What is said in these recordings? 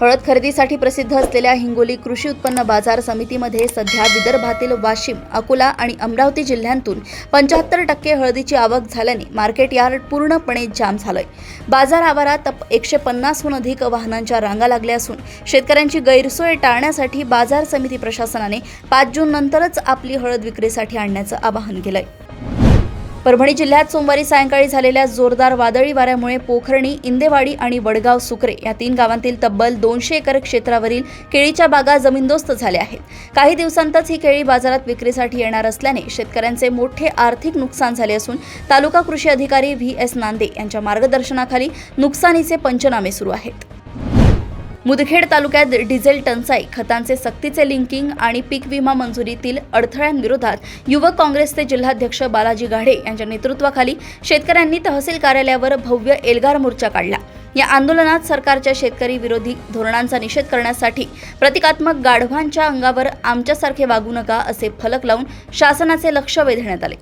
हळद खरेदीसाठी प्रसिद्ध असलेल्या हिंगोली कृषी उत्पन्न बाजार समितीमध्ये सध्या विदर्भातील वाशिम, अकोला आणि अमरावती जिल्ह्यांतून 75% हळदीची आवक झाल्याने मार्केट यार्ड पूर्णपणे जाम झालंय। बाजार आवारात 150हून अधिक वाहनांच्या रांगा लागल्या असून शेतकऱ्यांची गैरसोय टाळण्यासाठी बाजार समिती प्रशासनाने 5 जून नंतरच आपली हळद विक्रीसाठी आणण्याचं आवाहन केलंय। परभणी जिल्ह्यात सोमवारी सायंकाळी झालेल्या जोरदार वादळी वाऱ्यामुळे पोखर्णी, इंदेवाडी आणि वडगाव सुकरे या 3 गावांतील तब्बल 200 एकर क्षेत्रावरील केळीच्या बागा जमीनदोस्त झाल्या आहेत। काही दिवसांतच ही केळी बाजारात विक्रीसाठी येणार असल्याने शेतकऱ्यांचे मोठे आर्थिक नुकसान झाले असून तालुका कृषी अधिकारी VS नांदे यांच्या मार्गदर्शनाखाली नुकसानीचे पंचनामे सुरू आहेत। मुदखेड तालुक्यात डिझेल टंचाई, खतांचे सक्तीचे लिंकिंग आणि पीक विमा मंजुरीतील अडथळ्यांविरोधात युवक काँग्रेसचे जिल्हाध्यक्ष बालाजी गाढे यांच्या नेतृत्वाखाली शेतकऱ्यांनी तहसील कार्यालयावर भव्य एल्गार मोर्चा काढला। या आंदोलनात सरकारच्या शेतकरी विरोधी धोरणांचा निषेध करण्यासाठी प्रतिकात्मक गाढवांच्या अंगावर आमच्यासारखे वागू नका असे फलक लावून शासनाचे लक्ष वेधण्यात आले।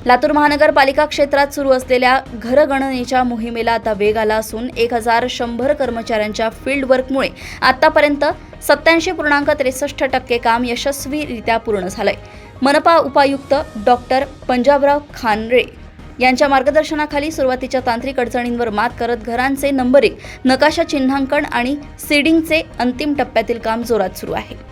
लातूर महानगरपालिका क्षेत्रात सुरू असलेल्या घरगणनेच्या मोहिमेला आता वेग आला असून 1100 कर्मचाऱ्यांच्या फील्ड वर्कमुळे आतापर्यंत 87.63% काम यशस्वीरित्या पूर्ण झालंय। मनपा उपायुक्त डॉक्टर पंजाबराव खानरे यांच्या मार्गदर्शनाखाली सुरुवातीच्या तांत्रिक अडचणींवर मात करत घरांचे नंबरिंग, नकाशा चिन्हांकन आणि सीडिंगचे अंतिम टप्प्यातील काम जोरात सुरू आहे।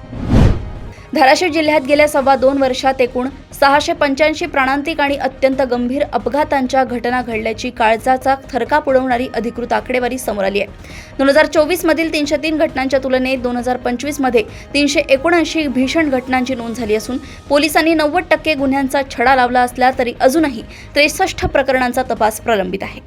धाराशिव जिल्ह्यात गेल्या 2.25 वर्षात एकूण 685 प्राणांतिक आणि अत्यंत गंभीर अपघातांच्या घटना घडल्याची काळजाचा थरकाप उडवणारी अधिकृत आकडेवारी समोर आली आहे। 2024 मधील 303 घटनांच्या तुलनेत 2025 मध्ये 379 भीषण घटनांची नोंद झाली असून पोलिसांनी 90% गुन्ह्यांचा छडा लावला असला तरी अजूनही 63 प्रकरणांचा तपास प्रलंबित आहे।